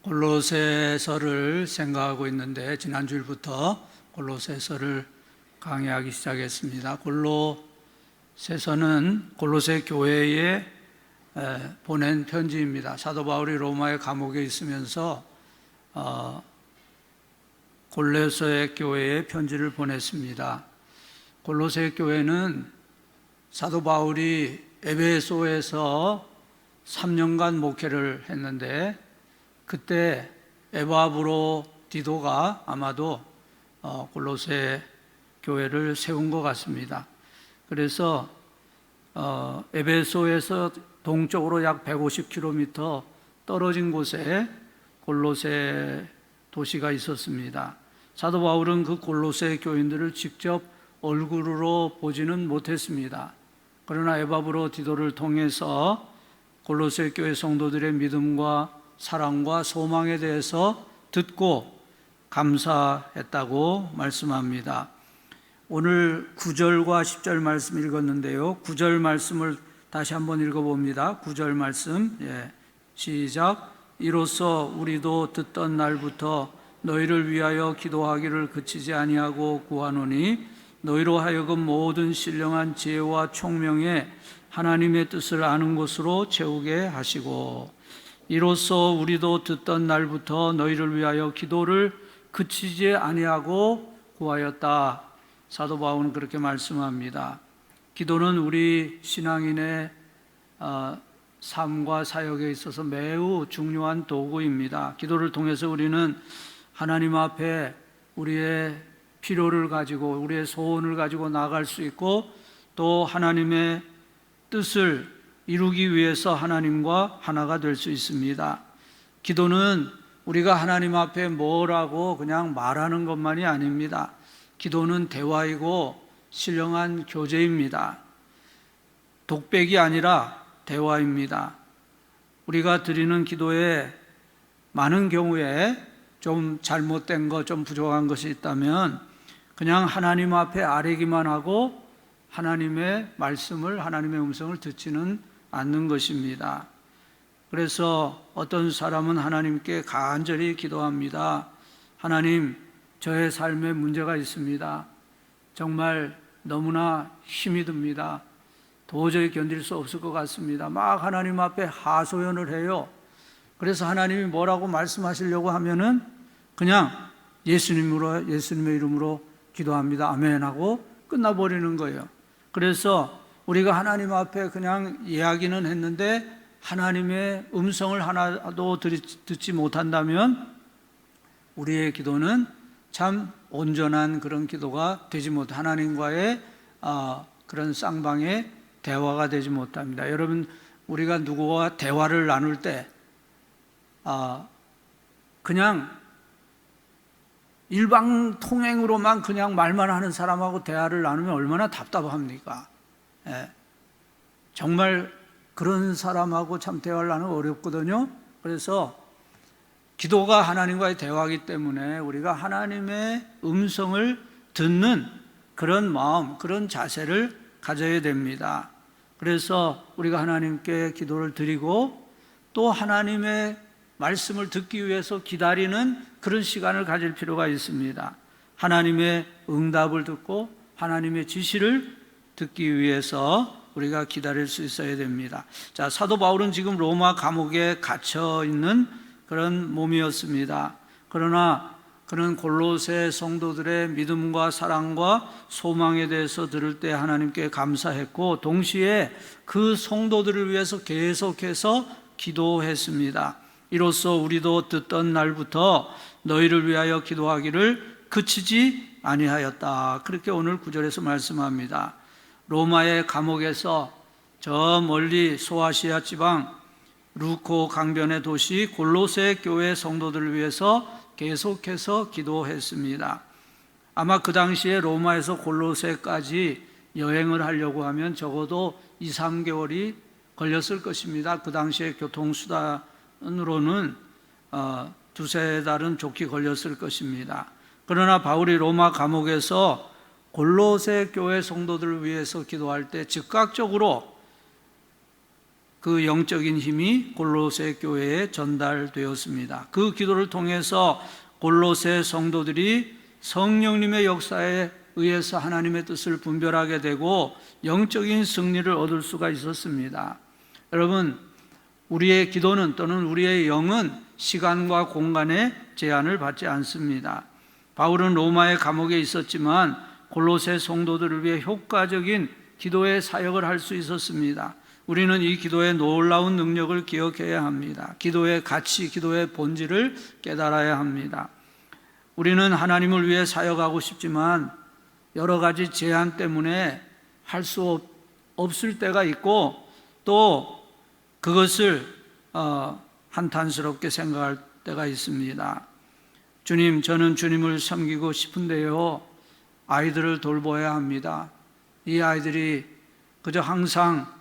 골로새서를 생각하고 있는데 지난주일부터 골로새서를 강의하기 시작했습니다. 골로새서는 골로새 교회에 보낸 편지입니다. 사도 바울이 로마의 감옥에 있으면서 골로새 교회에 편지를 보냈습니다. 골로새 교회는 사도 바울이 에베소에서 3년간 목회를 했는데 그때 에바브로디도가 아마도 골로새 교회를 세운 것 같습니다. 그래서 에베소에서 동쪽으로 약 150km 떨어진 곳에 골로새 도시가 있었습니다. 사도 바울은 그 골로새 교인들을 직접 얼굴로 보지는 못했습니다. 그러나 에바브로디도를 통해서 골로새 교회 성도들의 믿음과 사랑과 소망에 대해서 듣고 감사했다고 말씀합니다. 오늘 9절과 10절 말씀 읽었는데요. 9절 말씀을 다시 한번 읽어봅니다. 9절 말씀 시작. 이로써 우리도 듣던 날부터 너희를 위하여 기도하기를 그치지 아니하고 구하노니 너희로 하여금 모든 신령한 지혜와 총명에 하나님의 뜻을 아는 것으로 채우게 하시고 이로써 우리도 듣던 날부터 너희를 위하여 기도를 그치지 아니하고 구하였다. 사도 바울은 그렇게 말씀합니다. 기도는 우리 신앙인의 삶과 사역에 있어서 매우 중요한 도구입니다. 기도를 통해서 우리는 하나님 앞에 우리의 필요를 가지고 우리의 소원을 가지고 나아갈 수 있고 또 하나님의 뜻을 이루기 위해서 하나님과 하나가 될 수 있습니다. 기도는 우리가 하나님 앞에 뭐라고 그냥 말하는 것만이 아닙니다. 기도는 대화이고 신령한 교제입니다. 독백이 아니라 대화입니다. 우리가 드리는 기도에 많은 경우에 좀 잘못된 것, 좀 부족한 것이 있다면 그냥 하나님 앞에 아뢰기만 하고 하나님의 말씀을, 하나님의 음성을 듣지는 않는 것입니다. 그래서 어떤 사람은 하나님께 간절히 기도합니다. 하나님, 저의 삶에 문제가 있습니다. 정말 너무나 힘이 듭니다. 도저히 견딜 수 없을 것 같습니다. 막 하나님 앞에 하소연을 해요. 그래서 하나님이 뭐라고 말씀하시려고 하면은 그냥 예수님의 이름으로 기도합니다. 아멘 하고 끝나버리는 거예요. 그래서 우리가 하나님 앞에 그냥 이야기는 했는데 하나님의 음성을 하나도 듣지 못한다면 우리의 기도는 참 온전한 그런 기도가 되지 못합니다. 하나님과의 그런 쌍방의 대화가 되지 못합니다. 여러분, 우리가 누구와 대화를 나눌 때 그냥 일방통행으로만 그냥 말만 하는 사람하고 대화를 나누면 얼마나 답답합니까? 정말 그런 사람하고 참 대화를 나누면 어렵거든요. 그래서 기도가 하나님과의 대화이기 때문에 우리가 하나님의 음성을 듣는 그런 마음, 그런 자세를 가져야 됩니다. 그래서 우리가 하나님께 기도를 드리고 또 하나님의 말씀을 듣기 위해서 기다리는 그런 시간을 가질 필요가 있습니다. 하나님의 응답을 듣고 하나님의 지시를 듣기 위해서 우리가 기다릴 수 있어야 됩니다. 자, 사도 바울은 지금 로마 감옥에 갇혀 있는 그런 몸이었습니다. 그러나 그는 골로새 성도들의 믿음과 사랑과 소망에 대해서 들을 때 하나님께 감사했고 동시에 그 성도들을 위해서 계속해서 기도했습니다. 이로써 우리도 듣던 날부터 너희를 위하여 기도하기를 그치지 아니하였다. 그렇게 오늘 9절에서 말씀합니다. 로마의 감옥에서 저 멀리 소아시아 지방 루코 강변의 도시 골로새 교회 성도들을 위해서 계속해서 기도했습니다. 아마 그 당시에 로마에서 골로새까지 여행을 하려고 하면 적어도 2, 3개월이 걸렸을 것입니다. 그 당시에 교통수단으로는 두세 달은 좋게 걸렸을 것입니다. 그러나 바울이 로마 감옥에서 골로새 교회 성도들을 위해서 기도할 때 즉각적으로 그 영적인 힘이 골로새 교회에 전달되었습니다. 그 기도를 통해서 골로새 성도들이 성령님의 역사에 의해서 하나님의 뜻을 분별하게 되고 영적인 승리를 얻을 수가 있었습니다. 여러분, 우리의 기도는 또는 우리의 영은 시간과 공간의 제한을 받지 않습니다. 바울은 로마의 감옥에 있었지만 골로새 성도들을 위해 효과적인 기도의 사역을 할 수 있었습니다. 우리는 이 기도의 놀라운 능력을 기억해야 합니다. 기도의 가치, 기도의 본질을 깨달아야 합니다. 우리는 하나님을 위해 사역하고 싶지만 여러 가지 제한 때문에 할 수 없을 때가 있고 또 그것을 한탄스럽게 생각할 때가 있습니다. 주님, 저는 주님을 섬기고 싶은데요, 아이들을 돌봐야 합니다. 이 아이들이 그저 항상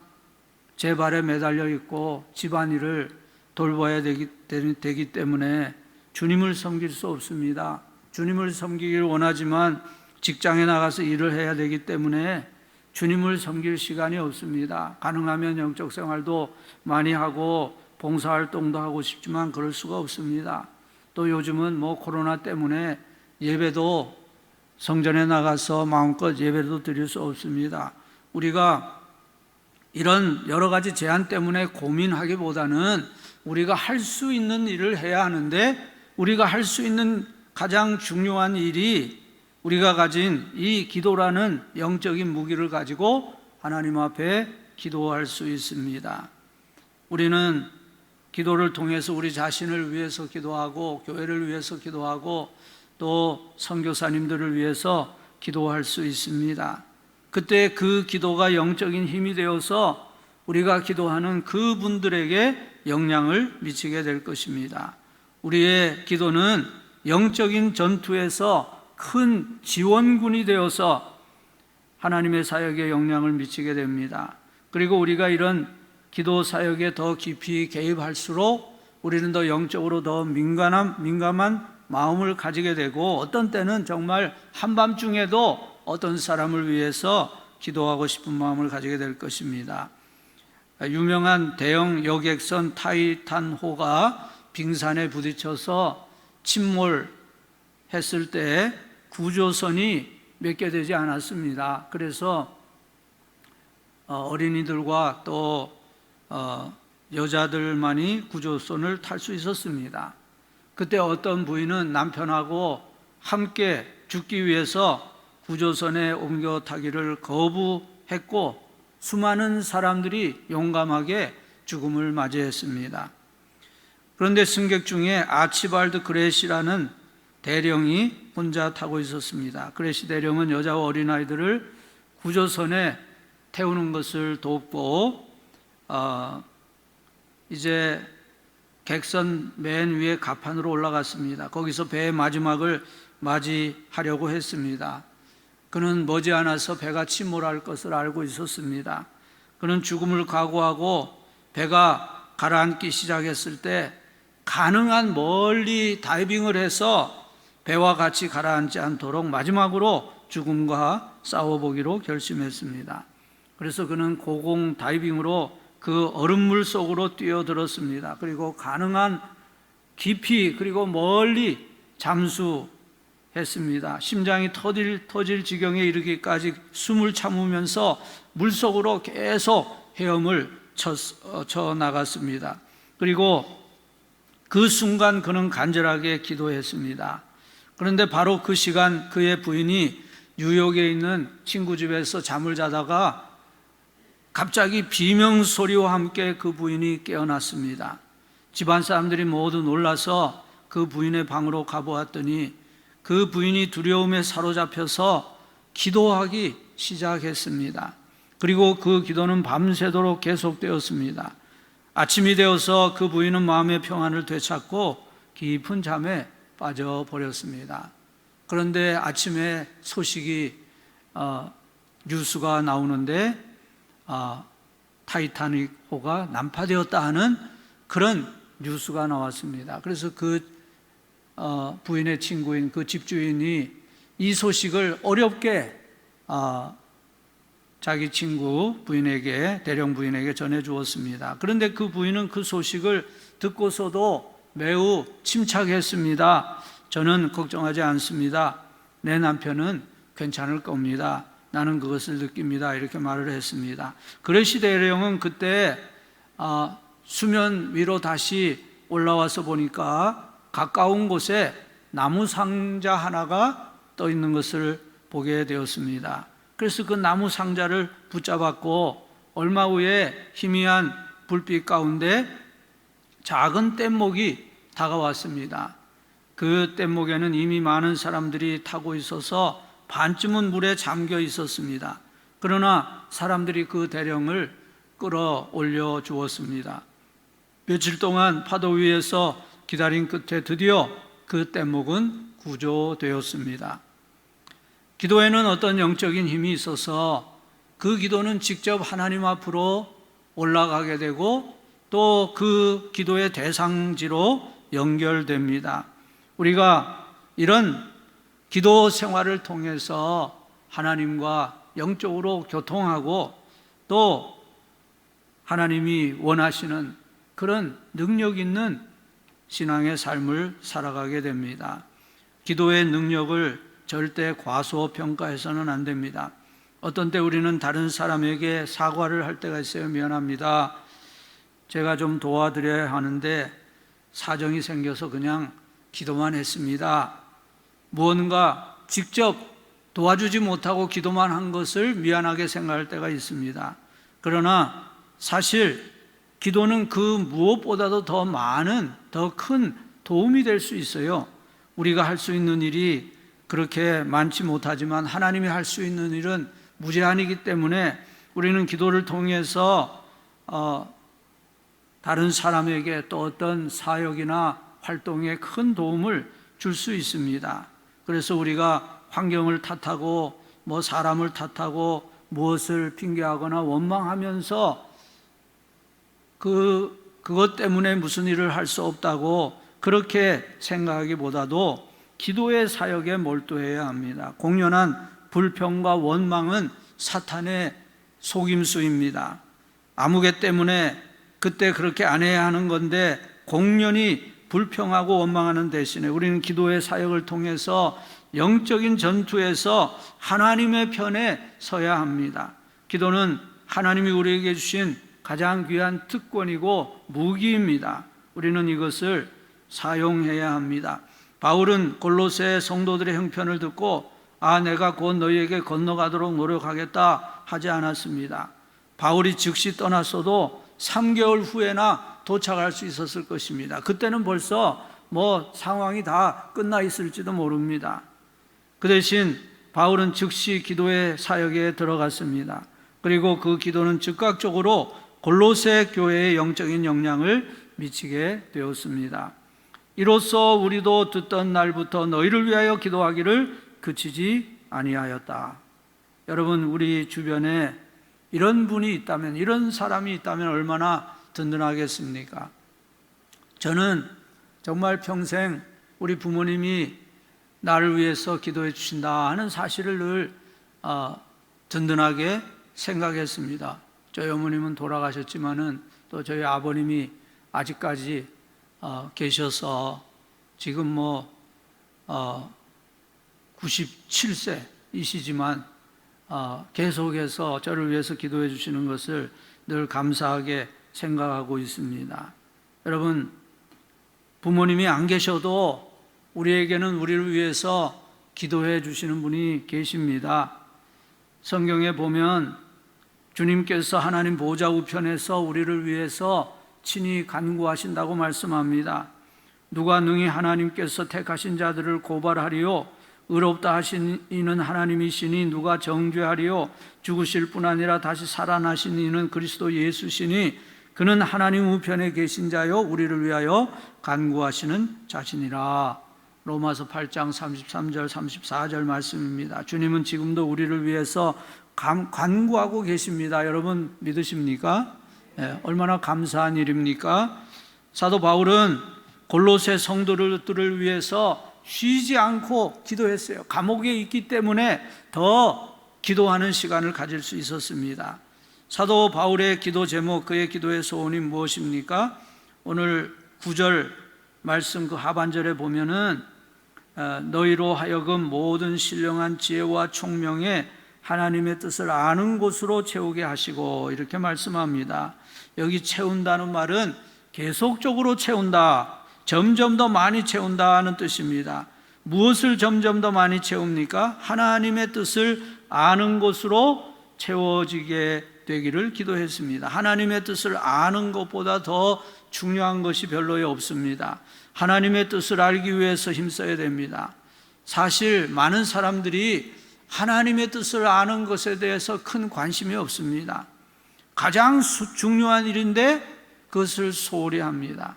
제 발에 매달려 있고 집안일을 돌봐야 되기 때문에 주님을 섬길 수 없습니다. 주님을 섬기기를 원하지만 직장에 나가서 일을 해야 되기 때문에 주님을 섬길 시간이 없습니다. 가능하면 영적 생활도 많이 하고 봉사활동도 하고 싶지만 그럴 수가 없습니다. 또 요즘은 코로나 때문에 예배도 성전에 나가서 마음껏 예배도 드릴 수 없습니다. 우리가 이런 여러 가지 제한 때문에 고민하기보다는 우리가 할 수 있는 일을 해야 하는데 우리가 할 수 있는 가장 중요한 일이 우리가 가진 이 기도라는 영적인 무기를 가지고 하나님 앞에 기도할 수 있습니다. 우리는 기도를 통해서 우리 자신을 위해서 기도하고 교회를 위해서 기도하고 또 선교사님들을 위해서 기도할 수 있습니다. 그때 그 기도가 영적인 힘이 되어서 우리가 기도하는 그분들에게 영향을 미치게 될 것입니다. 우리의 기도는 영적인 전투에서 큰 지원군이 되어서 하나님의 사역에 영향을 미치게 됩니다. 그리고 우리가 이런 기도 사역에 더 깊이 개입할수록 우리는 더 영적으로 더 민감한 마음을 가지게 되고 어떤 때는 정말 한밤중에도 어떤 사람을 위해서 기도하고 싶은 마음을 가지게 될 것입니다. 유명한 대형 여객선 타이탄호가 빙산에 부딪혀서 침몰했을 때 구조선이 몇 개 되지 않았습니다. 그래서 어린이들과 또 여자들만이 구조선을 탈 수 있었습니다. 그때 어떤 부인은 남편하고 함께 죽기 위해서 구조선에 옮겨 타기를 거부했고 수많은 사람들이 용감하게 죽음을 맞이했습니다. 그런데 승객 중에 아치발드 그렛이라는 대령이 혼자 타고 있었습니다. 그렛이 대령은 여자와 어린아이들을 구조선에 태우는 것을 돕고 이제 객선 맨 위에 갑판으로 올라갔습니다. 거기서 배의 마지막을 맞이하려고 했습니다. 그는 머지않아서 배가 침몰할 것을 알고 있었습니다. 그는 죽음을 각오하고 배가 가라앉기 시작했을 때 가능한 멀리 다이빙을 해서 배와 같이 가라앉지 않도록 마지막으로 죽음과 싸워보기로 결심했습니다. 그래서 그는 고공 다이빙으로 그 얼음물 속으로 뛰어들었습니다. 그리고 가능한 깊이 그리고 멀리 잠수했습니다. 심장이 터질 지경에 이르기까지 숨을 참으면서 물속으로 계속 헤엄을 쳐 나갔습니다. 그리고 그 순간 그는 간절하게 기도했습니다. 그런데 바로 그 시간 그의 부인이 뉴욕에 있는 친구 집에서 잠을 자다가 갑자기 비명소리와 함께 그 부인이 깨어났습니다. 집안 사람들이 모두 놀라서 그 부인의 방으로 가보았더니 그 부인이 두려움에 사로잡혀서 기도하기 시작했습니다. 그리고 그 기도는 밤새도록 계속되었습니다. 아침이 되어서 그 부인은 마음의 평안을 되찾고 깊은 잠에 빠져버렸습니다. 그런데 아침에 소식이 뉴스가 나오는데 타이타닉호가 난파되었다 하는 그런 뉴스가 나왔습니다. 그래서 그 부인의 친구인 그 집주인이 이 소식을 어렵게 자기 친구 부인에게, 대령 부인에게 전해 주었습니다. 그런데 그 부인은 그 소식을 듣고서도 매우 침착했습니다. 저는 걱정하지 않습니다. 내 남편은 괜찮을 겁니다. 나는 그것을 느낍니다. 이렇게 말을 했습니다. 그레시 대령은 그때 수면 위로 다시 올라와서 보니까 가까운 곳에 나무 상자 하나가 떠 있는 것을 보게 되었습니다. 그래서 그 나무 상자를 붙잡았고 얼마 후에 희미한 불빛 가운데 작은 뗏목이 다가왔습니다. 그 뗏목에는 이미 많은 사람들이 타고 있어서 반쯤은 물에 잠겨 있었습니다. 그러나 사람들이 그 대령을 끌어올려 주었습니다. 며칠 동안 파도 위에서 기다린 끝에 드디어 그 뗏목은 구조되었습니다. 기도에는 어떤 영적인 힘이 있어서 그 기도는 직접 하나님 앞으로 올라가게 되고 또 그 기도의 대상지로 연결됩니다. 우리가 이런 기도 생활을 통해서 하나님과 영적으로 교통하고 또 하나님이 원하시는 그런 능력 있는 신앙의 삶을 살아가게 됩니다. 기도의 능력을 절대 과소평가해서는 안 됩니다. 어떤 때 우리는 다른 사람에게 사과를 할 때가 있어요. 미안합니다. 제가 좀 도와드려야 하는데 사정이 생겨서 그냥 기도만 했습니다. 무언가 직접 도와주지 못하고 기도만 한 것을 미안하게 생각할 때가 있습니다. 그러나 사실 기도는 그 무엇보다도 더 많은, 더 큰 도움이 될 수 있어요. 우리가 할 수 있는 일이 그렇게 많지 못하지만 하나님이 할 수 있는 일은 무제한이기 때문에 우리는 기도를 통해서 다른 사람에게 또 어떤 사역이나 활동에 큰 도움을 줄 수 있습니다. 그래서 우리가 환경을 탓하고 사람을 탓하고 무엇을 핑계하거나 원망하면서 그것 때문에 무슨 일을 할 수 없다고 그렇게 생각하기보다도 기도의 사역에 몰두해야 합니다. 공연한 불평과 원망은 사탄의 속임수입니다. 아무개 때문에 그때 그렇게 안 해야 하는 건데 공연히 불평하고 원망하는 대신에 우리는 기도의 사역을 통해서 영적인 전투에서 하나님의 편에 서야 합니다. 기도는 하나님이 우리에게 주신 가장 귀한 특권이고 무기입니다. 우리는 이것을 사용해야 합니다. 바울은 골로새 성도들의 형편을 듣고 내가 곧 너희에게 건너가도록 노력하겠다 하지 않았습니다. 바울이 즉시 떠났어도 3개월 후에나 도착할 수 있었을 것입니다. 그때는 벌써 상황이 다 끝나 있을지도 모릅니다. 그 대신 바울은 즉시 기도의 사역에 들어갔습니다. 그리고 그 기도는 즉각적으로 골로새 교회의 영적인 영향을 미치게 되었습니다. 이로써 우리도 듣던 날부터 너희를 위하여 기도하기를 그치지 아니하였다. 여러분, 우리 주변에 이런 분이 있다면, 이런 사람이 있다면 얼마나 든든하겠습니까? 저는 정말 평생 우리 부모님이 나를 위해서 기도해 주신다 하는 사실을 늘 든든하게 생각했습니다. 저희 어머님은 돌아가셨지만은 또 저희 아버님이 아직까지 계셔서 지금 97세이시지만 계속해서 저를 위해서 기도해 주시는 것을 늘 감사하게 생각하고 있습니다. 여러분, 부모님이 안 계셔도 우리에게는 우리를 위해서 기도해 주시는 분이 계십니다. 성경에 보면 주님께서 하나님 보좌 우편에서 우리를 위해서 친히 간구하신다고 말씀합니다. 누가 능히 하나님께서 택하신 자들을 고발하리요? 의롭다 하신 이는 하나님이시니 누가 정죄하리요? 죽으실 뿐 아니라 다시 살아나신 이는 그리스도 예수시니 그는 하나님 우편에 계신 자요 우리를 위하여 간구하시는 자신이라. 로마서 8장 33절 34절 말씀입니다. 주님은 지금도 우리를 위해서 간구하고 계십니다. 여러분 믿으십니까? 얼마나 감사한 일입니까? 사도 바울은 골로새 성도들을 위해서 쉬지 않고 기도했어요. 감옥에 있기 때문에 더 기도하는 시간을 가질 수 있었습니다. 사도 바울의 기도 제목, 그의 기도의 소원이 무엇입니까? 오늘 9절 말씀 그 하반절에 보면은 너희로 하여금 모든 신령한 지혜와 총명에 하나님의 뜻을 아는 곳으로 채우게 하시고, 이렇게 말씀합니다. 여기 채운다는 말은 계속적으로 채운다, 점점 더 많이 채운다는 뜻입니다. 무엇을 점점 더 많이 채웁니까? 하나님의 뜻을 아는 곳으로 채워지게 되기를 기도했습니다. 하나님의 뜻을 아는 것보다 더 중요한 것이 별로 없습니다. 하나님의 뜻을 알기 위해서 힘써야 됩니다. 사실 많은 사람들이 하나님의 뜻을 아는 것에 대해서 큰 관심이 없습니다. 가장 중요한 일인데 그것을 소홀히 합니다.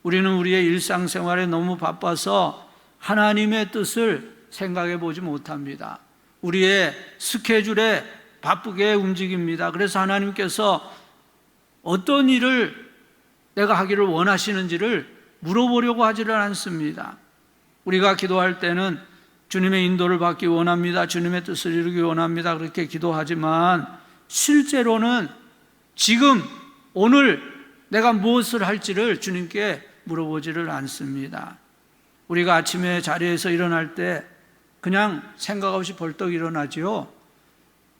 우리는 우리의 일상생활에 너무 바빠서 하나님의 뜻을 생각해 보지 못합니다. 우리의 스케줄에 바쁘게 움직입니다. 그래서 하나님께서 어떤 일을 내가 하기를 원하시는지를 물어보려고 하지를 않습니다. 우리가 기도할 때는 주님의 인도를 받기 원합니다, 주님의 뜻을 이루기 원합니다, 그렇게 기도하지만 실제로는 지금 오늘 내가 무엇을 할지를 주님께 물어보지를 않습니다. 우리가 아침에 자리에서 일어날 때 그냥 생각 없이 벌떡 일어나지요.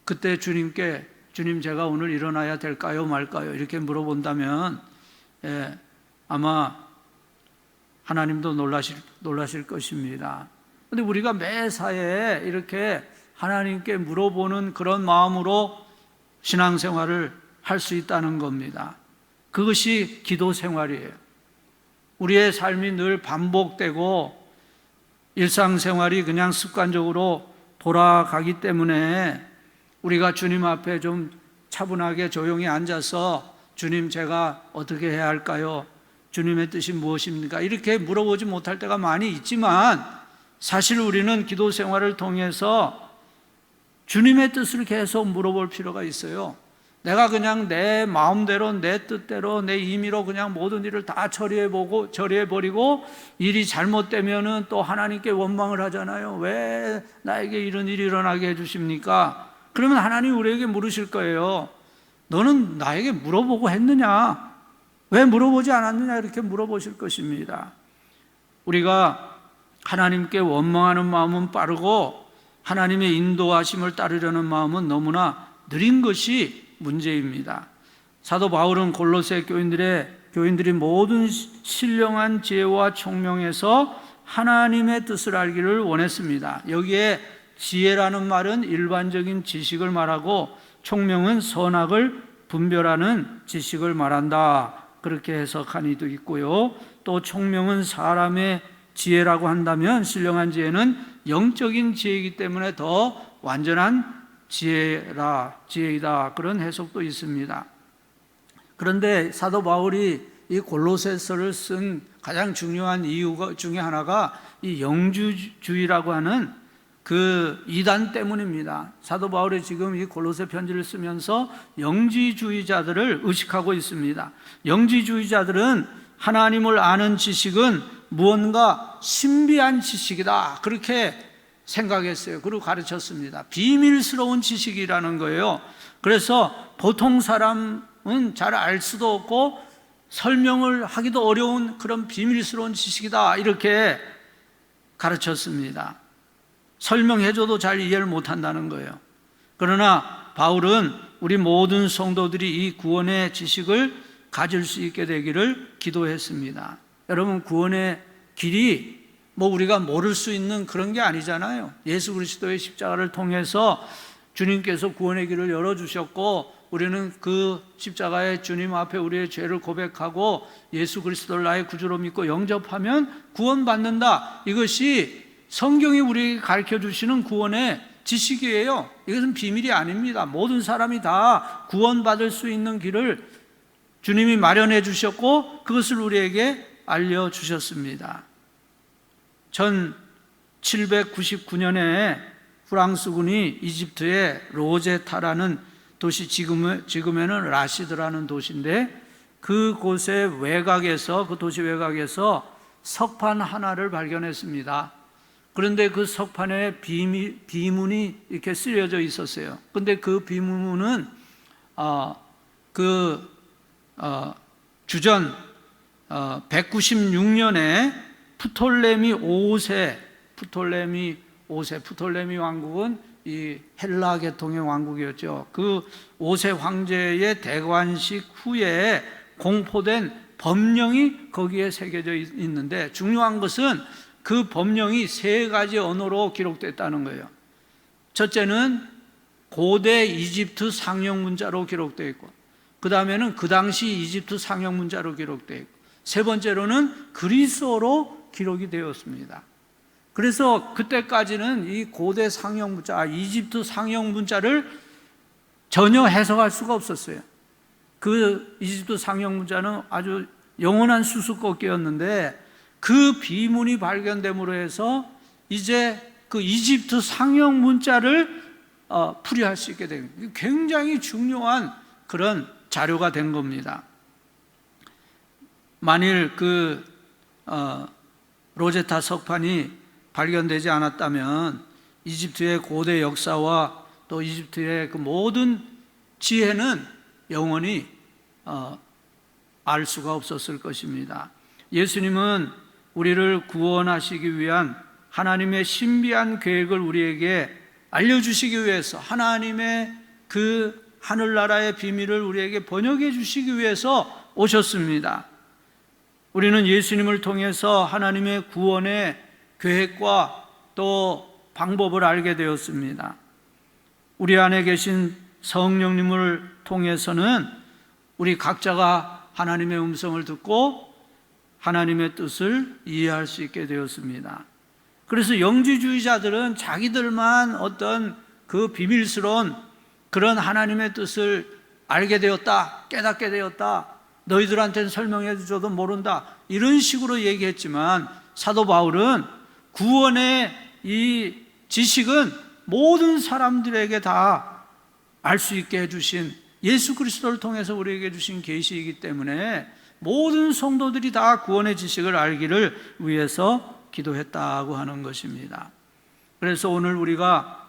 그때 주님께, 주님 제가 오늘 일어나야 될까요 말까요 이렇게 물어본다면 아마 하나님도 놀라실 것입니다. 그런데 우리가 매사에 이렇게 하나님께 물어보는 그런 마음으로 신앙생활을 할 수 있다는 겁니다. 그것이 기도 생활이에요. 우리의 삶이 늘 반복되고 일상생활이 그냥 습관적으로 돌아가기 때문에 우리가 주님 앞에 좀 차분하게 조용히 앉아서 주님 제가 어떻게 해야 할까요? 주님의 뜻이 무엇입니까? 이렇게 물어보지 못할 때가 많이 있지만 사실 우리는 기도 생활을 통해서 주님의 뜻을 계속 물어볼 필요가 있어요. 내가 그냥 내 마음대로, 내 뜻대로, 내 임의로 그냥 모든 일을 다 처리해버리고 일이 잘못되면은 또 하나님께 원망을 하잖아요. 왜 나에게 이런 일이 일어나게 해주십니까? 그러면 하나님이 우리에게 물으실 거예요. 너는 나에게 물어보고 했느냐? 왜 물어보지 않았느냐? 이렇게 물어보실 것입니다. 우리가 하나님께 원망하는 마음은 빠르고 하나님의 인도하심을 따르려는 마음은 너무나 느린 것이 문제입니다. 사도 바울은 골로새 교인들이 모든 신령한 지혜와 총명에서 하나님의 뜻을 알기를 원했습니다. 여기에 지혜라는 말은 일반적인 지식을 말하고 총명은 선악을 분별하는 지식을 말한다, 그렇게 해석한 이도 있고요. 또 총명은 사람의 지혜라고 한다면 신령한 지혜는 영적인 지혜이기 때문에 더 완전한 지혜이다, 그런 해석도 있습니다. 그런데 사도 바울이 이 골로새서를 쓴 가장 중요한 이유 중에 하나가 이 영주주의라고 하는 그 이단 때문입니다. 사도 바울이 지금 이 골로새 편지를 쓰면서 영지주의자들을 의식하고 있습니다. 영지주의자들은 하나님을 아는 지식은 무언가 신비한 지식이다, 그렇게 생각했어요. 그리고 가르쳤습니다. 비밀스러운 지식이라는 거예요. 그래서 보통 사람은 잘 알 수도 없고 설명을 하기도 어려운 그런 비밀스러운 지식이다, 이렇게 가르쳤습니다. 설명해줘도 잘 이해를 못한다는 거예요. 그러나 바울은 우리 모든 성도들이 이 구원의 지식을 가질 수 있게 되기를 기도했습니다. 여러분, 구원의 길이 우리가 모를 수 있는 그런 게 아니잖아요. 예수 그리스도의 십자가를 통해서 주님께서 구원의 길을 열어주셨고, 우리는 그 십자가의 주님 앞에 우리의 죄를 고백하고 예수 그리스도를 나의 구주로 믿고 영접하면 구원받는다. 이것이 성경이 우리에게 가르쳐 주시는 구원의 지식이에요. 이것은 비밀이 아닙니다. 모든 사람이 다 구원받을 수 있는 길을 주님이 마련해 주셨고 그것을 우리에게 알려주셨습니다. 1799년에 프랑스군이 이집트의 로제타라는 도시, 지금에는 라시드라는 도시인데 그 도시 외곽에서 석판 하나를 발견했습니다. 그런데 그 석판에 비문이 이렇게 쓰여져 있었어요. 근데 그 비문은 주전 196년에 프톨레미 5세, 프톨레미 왕국은 이 헬라 계통의 왕국이었죠. 그 5세 황제의 대관식 후에 공포된 법령이 거기에 새겨져 있는데, 중요한 것은 그 법령이 3가지 언어로 기록됐다는 거예요. 첫째는 고대 이집트 상형 문자로 기록되어 있고, 그 다음에는 그 당시 이집트 상형 문자로 기록되어 있고, 세 번째로는 그리스어로 기록이 되었습니다. 그래서 그때까지는 이 고대 상형 문자, 이집트 상형 문자를 전혀 해석할 수가 없었어요. 그 이집트 상형 문자는 아주 영원한 수수께끼였는데, 그 비문이 발견됨으로 해서 이제 그 이집트 상형 문자를 풀이할 수 있게 됩니다. 굉장히 중요한 그런 자료가 된 겁니다. 만일 그 로제타 석판이 발견되지 않았다면 이집트의 고대 역사와 또 이집트의 그 모든 지혜는 영원히 알 수가 없었을 것입니다. 예수님은 우리를 구원하시기 위한 하나님의 신비한 계획을 우리에게 알려주시기 위해서, 하나님의 그 하늘나라의 비밀을 우리에게 번역해 주시기 위해서 오셨습니다. 우리는 예수님을 통해서 하나님의 구원의 계획과 또 방법을 알게 되었습니다. 우리 안에 계신 성령님을 통해서는 우리 각자가 하나님의 음성을 듣고 하나님의 뜻을 이해할 수 있게 되었습니다. 그래서 영지주의자들은 자기들만 어떤 그 비밀스러운 그런 하나님의 뜻을 알게 되었다, 깨닫게 되었다, 너희들한테는 설명해 줘도 모른다, 이런 식으로 얘기했지만, 사도 바울은 구원의 이 지식은 모든 사람들에게 다 알 수 있게 해주신 예수 그리스도를 통해서 우리에게 주신 계시이기 때문에 모든 성도들이 다 구원의 지식을 알기를 위해서 기도했다고 하는 것입니다. 그래서 오늘 우리가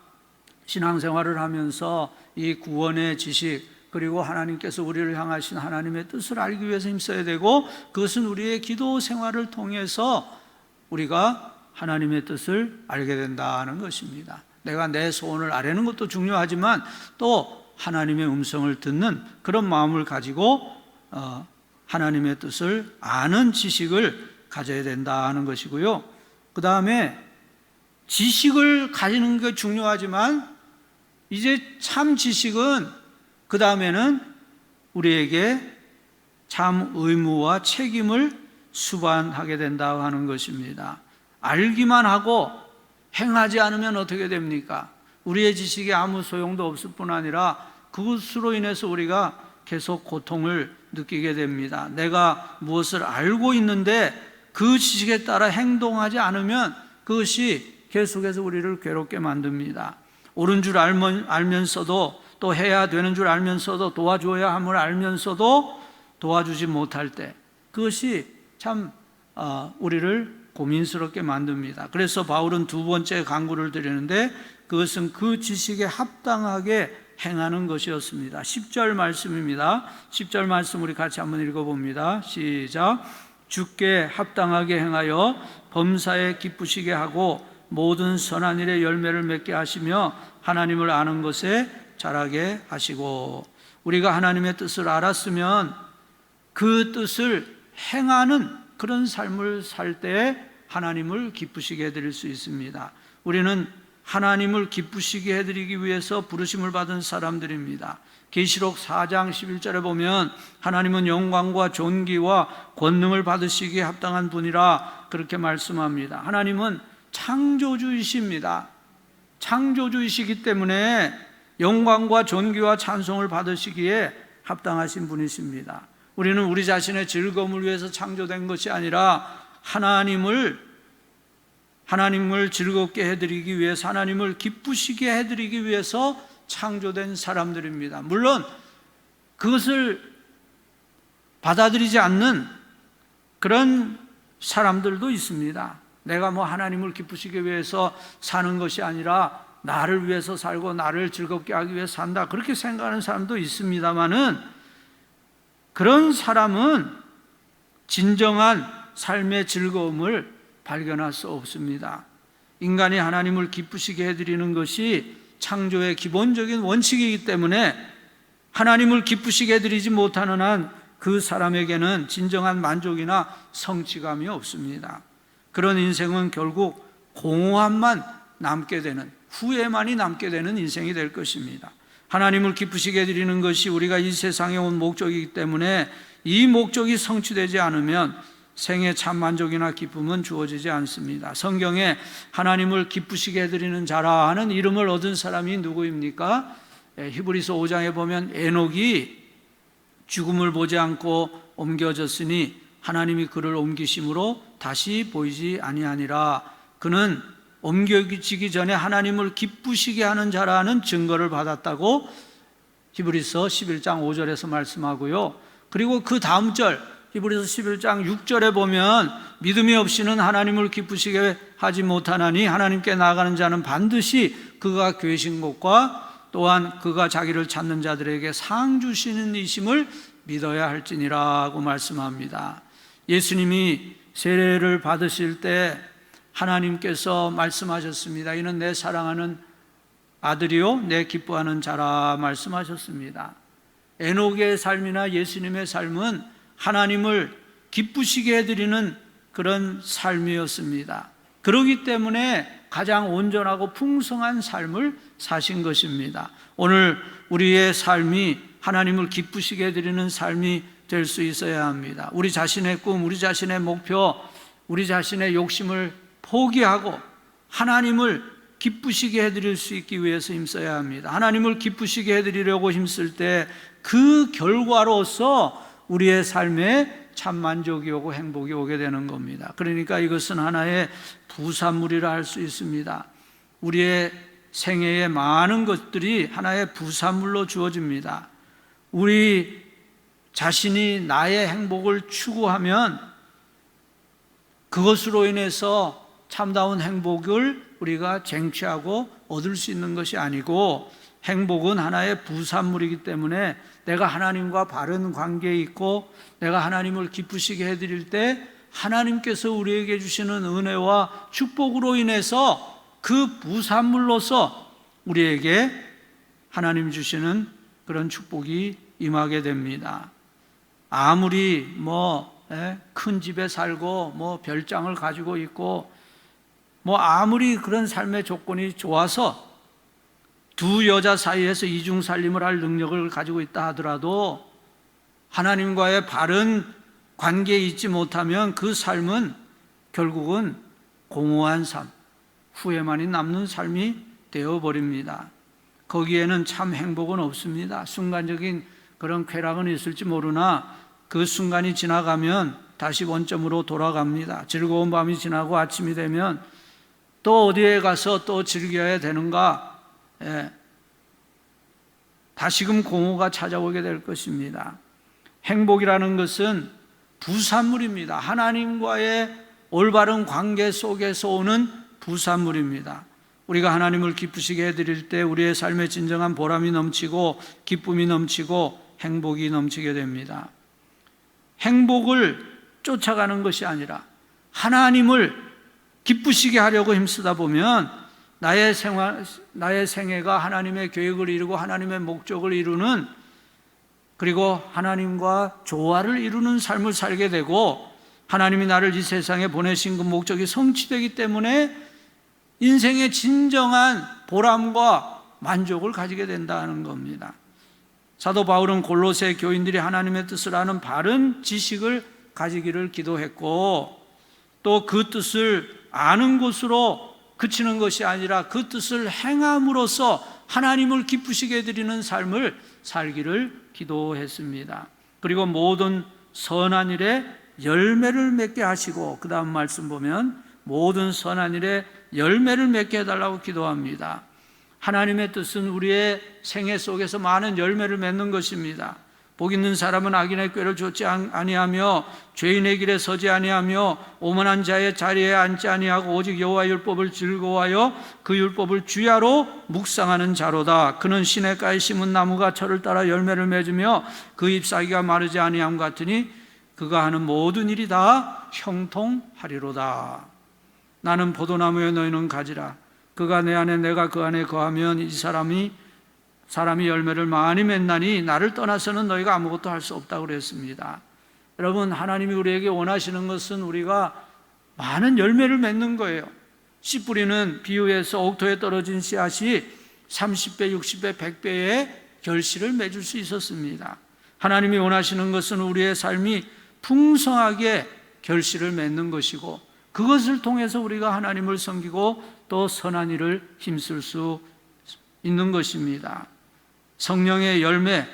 신앙생활을 하면서 이 구원의 지식, 그리고 하나님께서 우리를 향하신 하나님의 뜻을 알기 위해서 힘써야 되고, 그것은 우리의 기도 생활을 통해서 우리가 하나님의 뜻을 알게 된다는 것입니다. 내가 내 소원을 아뢰는 것도 중요하지만 또 하나님의 음성을 듣는 그런 마음을 가지고 하나님의 뜻을 아는 지식을 가져야 된다는 것이고요. 그 다음에 지식을 가지는 게 중요하지만 이제 참 지식은 그 다음에는 우리에게 참 의무와 책임을 수반하게 된다고 하는 것입니다. 알기만 하고 행하지 않으면 어떻게 됩니까? 우리의 지식이 아무 소용도 없을 뿐 아니라 그것으로 인해서 우리가 계속 고통을 느끼게 됩니다. 내가 무엇을 알고 있는데 그 지식에 따라 행동하지 않으면 그것이 계속해서 우리를 괴롭게 만듭니다. 옳은 줄 알면서도, 또 해야 되는 줄 알면서도, 도와줘야 함을 알면서도 도와주지 못할 때, 그것이 참 우리를 고민스럽게 만듭니다. 그래서 바울은 두 번째 강구를 드리는데, 그것은 그 지식에 합당하게 행하는 것이었습니다. 10절 말씀입니다. 10절 말씀 우리 같이 한번 읽어봅니다. 시작. 주께 합당하게 행하여 범사에 기쁘시게 하고 모든 선한 일에 열매를 맺게 하시며 하나님을 아는 것에 자라게 하시고. 우리가 하나님의 뜻을 알았으면 그 뜻을 행하는 그런 삶을 살 때 하나님을 기쁘시게 해드릴 수 있습니다. 우리는 하나님을 기쁘시게 해드리기 위해서 부르심을 받은 사람들입니다. 계시록 4장 11절에 보면 하나님은 영광과 존귀와 권능을 받으시기에 합당한 분이라 그렇게 말씀합니다. 하나님은 창조주이십니다. 창조주이시기 때문에 영광과 존귀와 찬송을 받으시기에 합당하신 분이십니다. 우리는 우리 자신의 즐거움을 위해서 창조된 것이 아니라 하나님을 즐겁게 해드리기 위해서, 하나님을 기쁘시게 해드리기 위해서 창조된 사람들입니다. 물론 그것을 받아들이지 않는 그런 사람들도 있습니다. 내가 뭐 하나님을 기쁘시기 위해서 사는 것이 아니라 나를 위해서 살고 나를 즐겁게 하기 위해서 산다, 그렇게 생각하는 사람도 있습니다마는, 그런 사람은 진정한 삶의 즐거움을 발견할 수 없습니다. 인간이 하나님을 기쁘시게 해드리는 것이 창조의 기본적인 원칙이기 때문에 하나님을 기쁘시게 해드리지 못하는 한 그 사람에게는 진정한 만족이나 성취감이 없습니다. 그런 인생은 결국 공허함만 남게 되는, 후회만이 남게 되는 인생이 될 것입니다. 하나님을 기쁘시게 해드리는 것이 우리가 이 세상에 온 목적이기 때문에 이 목적이 성취되지 않으면 생의 참 만족이나 기쁨은 주어지지 않습니다. 성경에 하나님을 기쁘시게 해드리는 자라 하는 이름을 얻은 사람이 누구입니까? 히브리서 5장에 보면 에녹이 죽음을 보지 않고 옮겨졌으니 하나님이 그를 옮기심으로 다시 보이지 아니하니라. 그는 옮겨지기 전에 하나님을 기쁘시게 하는 자라는 증거를 받았다고 히브리서 11장 5절에서 말씀하고요. 그리고 그 다음 절 히브리서 11장 6절에 보면 믿음이 없이는 하나님을 기쁘시게 하지 못하나니 하나님께 나아가는 자는 반드시 그가 계신 곳과 또한 그가 자기를 찾는 자들에게 상 주시는 이심을 믿어야 할지니라고 말씀합니다. 예수님이 세례를 받으실 때 하나님께서 말씀하셨습니다. 이는 내 사랑하는 아들이요 내 기뻐하는 자라 말씀하셨습니다. 에녹의 삶이나 예수님의 삶은 하나님을 기쁘시게 해드리는 그런 삶이었습니다. 그렇기 때문에 가장 온전하고 풍성한 삶을 사신 것입니다. 오늘 우리의 삶이 하나님을 기쁘시게 해드리는 삶이 될 수 있어야 합니다. 우리 자신의 꿈, 우리 자신의 목표, 우리 자신의 욕심을 포기하고 하나님을 기쁘시게 해드릴 수 있기 위해서 힘써야 합니다. 하나님을 기쁘시게 해드리려고 힘쓸 때 그 결과로서 우리의 삶에 참 만족이 오고 행복이 오게 되는 겁니다. 그러니까 이것은 하나의 부산물이라 할 수 있습니다. 우리의 생애의 많은 것들이 하나의 부산물로 주어집니다. 우리 자신이 나의 행복을 추구하면 그것으로 인해서 참다운 행복을 우리가 쟁취하고 얻을 수 있는 것이 아니고, 행복은 하나의 부산물이기 때문에 내가 하나님과 바른 관계에 있고 내가 하나님을 기쁘시게 해드릴 때 하나님께서 우리에게 주시는 은혜와 축복으로 인해서 그 부산물로서 우리에게 하나님 주시는 그런 축복이 임하게 됩니다. 아무리 큰 집에 살고 별장을 가지고 있고 아무리 그런 삶의 조건이 좋아서 두 여자 사이에서 이중살림을 할 능력을 가지고 있다 하더라도 하나님과의 바른 관계에 있지 못하면 그 삶은 결국은 공허한 삶, 후회만이 남는 삶이 되어버립니다. 거기에는 참 행복은 없습니다. 순간적인 그런 쾌락은 있을지 모르나 그 순간이 지나가면 다시 원점으로 돌아갑니다. 즐거운 밤이 지나고 아침이 되면 또 어디에 가서 또 즐겨야 되는가? 다시금 공허가 찾아오게 될 것입니다. 행복이라는 것은 부산물입니다. 하나님과의 올바른 관계 속에서 오는 부산물입니다. 우리가 하나님을 기쁘시게 해드릴 때 우리의 삶에 진정한 보람이 넘치고 기쁨이 넘치고 행복이 넘치게 됩니다. 행복을 쫓아가는 것이 아니라 하나님을 기쁘시게 하려고 힘쓰다 보면 나의 생애가 하나님의 계획을 이루고 하나님의 목적을 이루는, 그리고 하나님과 조화를 이루는 삶을 살게 되고, 하나님이 나를 이 세상에 보내신 그 목적이 성취되기 때문에 인생의 진정한 보람과 만족을 가지게 된다는 겁니다. 사도 바울은 골로새 교인들이 하나님의 뜻을 아는 바른 지식을 가지기를 기도했고, 또 그 뜻을 아는 것으로 그치는 것이 아니라 그 뜻을 행함으로써 하나님을 기쁘시게 해드리는 삶을 살기를 기도했습니다. 그리고 모든 선한 일에 열매를 맺게 하시고, 그 다음 말씀 보면 모든 선한 일에 열매를 맺게 해달라고 기도합니다. 하나님의 뜻은 우리의 생애 속에서 많은 열매를 맺는 것입니다. 복 있는 사람은 악인의 꾀를 좇지 아니하며 죄인의 길에 서지 아니하며 오만한 자의 자리에 앉지 아니하고 오직 여호와의 율법을 즐거워하여 그 율법을 주야로 묵상하는 자로다. 그는 시냇가에 심은 나무가 철을 따라 열매를 맺으며 그 잎사귀가 마르지 아니함 같으니 그가 하는 모든 일이 다 형통하리로다. 나는 포도나무에 너희는 가지라. 그가 내 안에 내가 그 안에 거하면 이 사람이 열매를 많이 맺나니 나를 떠나서는 너희가 아무것도 할 수 없다고 그랬습니다. 여러분, 하나님이 우리에게 원하시는 것은 우리가 많은 열매를 맺는 거예요. 씨 뿌리는 비유에서 옥토에 떨어진 씨앗이 30배, 60배, 100배의 결실을 맺을 수 있었습니다. 하나님이 원하시는 것은 우리의 삶이 풍성하게 결실을 맺는 것이고 그것을 통해서 우리가 하나님을 섬기고 또 선한 일을 힘쓸 수 있는 것입니다. 성령의 열매는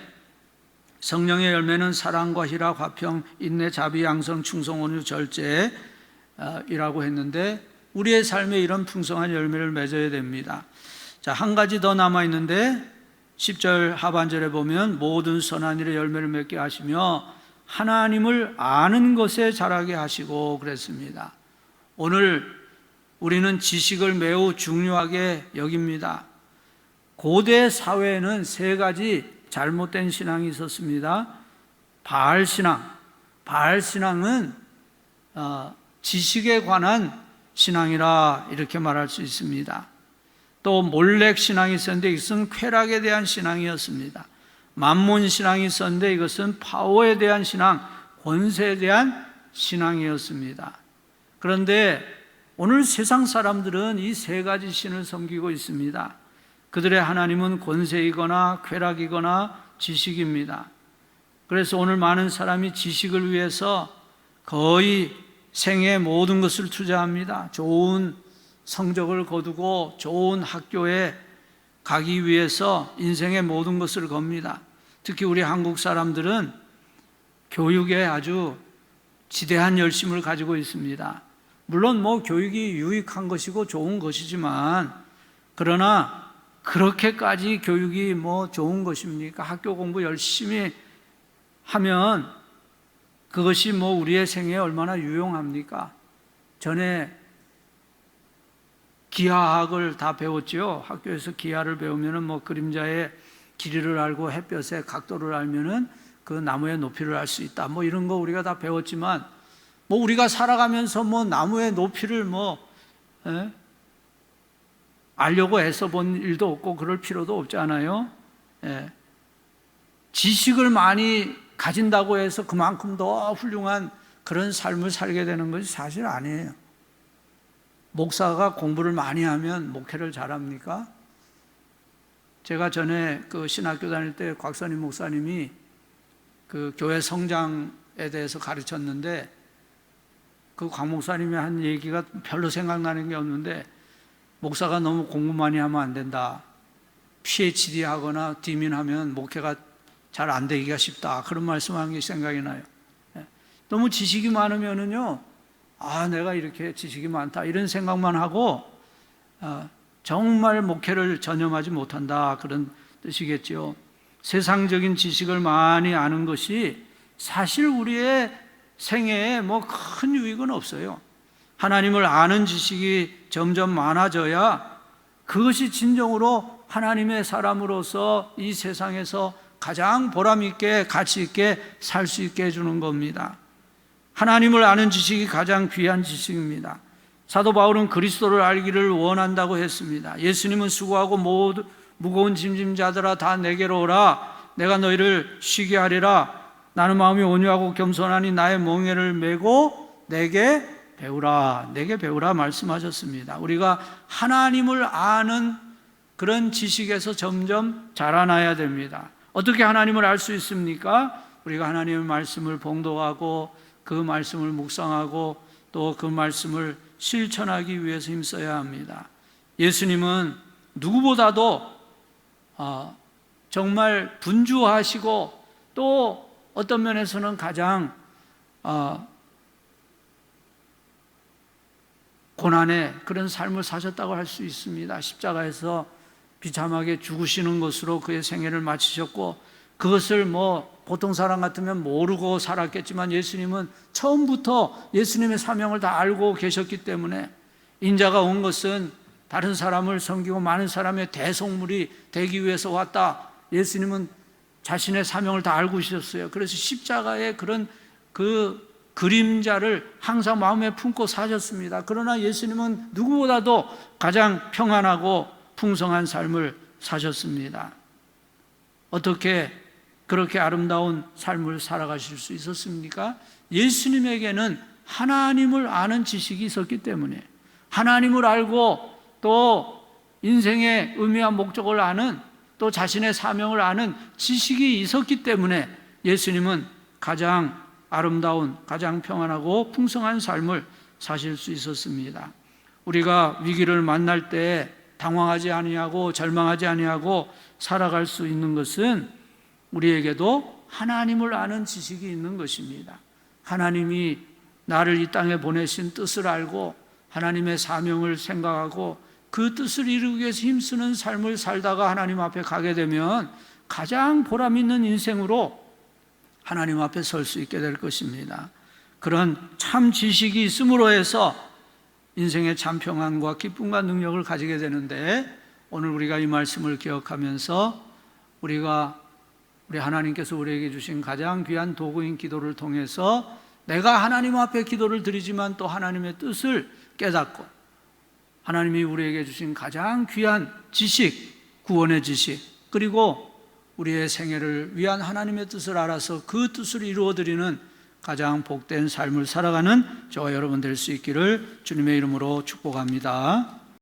사랑과 희락, 화평, 인내, 자비, 양성, 충성, 온유, 절제이라고 했는데 우리의 삶에 이런 풍성한 열매를 맺어야 됩니다. 자, 한 가지 더 남아 있는데 10절 하반절에 보면 모든 선한 일의 열매를 맺게 하시며 하나님을 아는 것에 자라게 하시고 그랬습니다. 오늘 우리는 지식을 매우 중요하게 여깁니다. 고대 사회에는 세 가지 잘못된 신앙이 있었습니다. 바알신앙은 지식에 관한 신앙이라 이렇게 말할 수 있습니다. 또 몰렉신앙이 있었는데 이것은 쾌락에 대한 신앙이었습니다. 만몬신앙이 있었는데 이것은 파워에 대한 신앙, 권세에 대한 신앙이었습니다. 그런데 오늘 세상 사람들은 이 세 가지 신을 섬기고 있습니다. 그들의 하나님은 권세이거나 쾌락이거나 지식입니다. 그래서 오늘 많은 사람이 지식을 위해서 거의 생애의 모든 것을 투자합니다. 좋은 성적을 거두고 좋은 학교에 가기 위해서 인생의 모든 것을 겁니다. 특히 우리 한국 사람들은 교육에 아주 지대한 열심을 가지고 있습니다. 물론 교육이 유익한 것이고 좋은 것이지만 그러나 그렇게까지 교육이 좋은 것입니까? 학교 공부 열심히 하면 그것이 우리의 생애에 얼마나 유용합니까? 전에 기하학을 다 배웠죠. 학교에서 기하를 배우면은 그림자의 길이를 알고 햇볕의 각도를 알면은 그 나무의 높이를 알 수 있다. 이런 거 우리가 다 배웠지만 우리가 살아가면서 나무의 높이를 알려고 애써 본 일도 없고 그럴 필요도 없잖아요. 지식을 많이 가진다고 해서 그만큼 더 훌륭한 그런 삶을 살게 되는 것이 사실 아니에요. 목사가 공부를 많이 하면 목회를 잘합니까? 제가 전에 신학교 다닐 때 곽선임 목사님이 교회 성장에 대해서 가르쳤는데 곽 목사님이 한 얘기가 별로 생각나는 게 없는데 목사가 너무 공부 많이 하면 안 된다. PhD 하거나 디민하면 목회가 잘 안 되기가 쉽다. 그런 말씀하는 게 생각이 나요. 너무 지식이 많으면은요, 내가 이렇게 지식이 많다 이런 생각만 하고 정말 목회를 전념하지 못한다 그런 뜻이겠죠. 세상적인 지식을 많이 아는 것이 사실 우리의 생애에 큰 유익은 없어요. 하나님을 아는 지식이 점점 많아져야 그것이 진정으로 하나님의 사람으로서 이 세상에서 가장 보람있게 가치있게 살 수 있게 해주는 겁니다. 하나님을 아는 지식이 가장 귀한 지식입니다. 사도 바울은 그리스도를 알기를 원한다고 했습니다. 예수님은 수고하고 무거운 짐진 자들아 다 내게로 오라. 내가 너희를 쉬게 하리라. 나는 마음이 온유하고 겸손하니 나의 멍에를 메고 내게 배우라 말씀하셨습니다. 우리가 하나님을 아는 그런 지식에서 점점 자라나야 됩니다. 어떻게 하나님을 알 수 있습니까? 우리가 하나님의 말씀을 봉독하고 그 말씀을 묵상하고 또 그 말씀을 실천하기 위해서 힘써야 합니다. 예수님은 누구보다도 정말 분주하시고 또 어떤 면에서는 가장 고난의 그런 삶을 사셨다고 할 수 있습니다. 십자가에서 비참하게 죽으시는 것으로 그의 생애를 마치셨고 그것을 보통 사람 같으면 모르고 살았겠지만 예수님은 처음부터 예수님의 사명을 다 알고 계셨기 때문에 인자가 온 것은 다른 사람을 섬기고 많은 사람의 대속물이 되기 위해서 왔다. 예수님은 자신의 사명을 다 알고 계셨어요. 그래서 십자가의 그런 그 그림자를 항상 마음에 품고 사셨습니다. 그러나 예수님은 누구보다도 가장 평안하고 풍성한 삶을 사셨습니다. 어떻게 그렇게 아름다운 삶을 살아가실 수 있었습니까? 예수님에게는 하나님을 아는 지식이 있었기 때문에, 하나님을 알고 또 인생의 의미와 목적을 아는, 또 자신의 사명을 아는 지식이 있었기 때문에 예수님은 가장 아름다운, 가장 평안하고 풍성한 삶을 사실 수 있었습니다. 우리가 위기를 만날 때 당황하지 아니하고 절망하지 아니하고 살아갈 수 있는 것은 우리에게도 하나님을 아는 지식이 있는 것입니다. 하나님이 나를 이 땅에 보내신 뜻을 알고 하나님의 사명을 생각하고 그 뜻을 이루기 위해서 힘쓰는 삶을 살다가 하나님 앞에 가게 되면 가장 보람 있는 인생으로 하나님 앞에 설 수 있게 될 것입니다. 그런 참 지식이 있음으로 해서 인생의 참 평안과 기쁨과 능력을 가지게 되는데, 오늘 우리가 이 말씀을 기억하면서 우리 하나님께서 우리에게 주신 가장 귀한 도구인 기도를 통해서 내가 하나님 앞에 기도를 드리지만 또 하나님의 뜻을 깨닫고 하나님이 우리에게 주신 가장 귀한 지식, 구원의 지식, 그리고 우리의 생애를 위한 하나님의 뜻을 알아서 그 뜻을 이루어드리는 가장 복된 삶을 살아가는 저와 여러분 될 수 있기를 주님의 이름으로 축복합니다.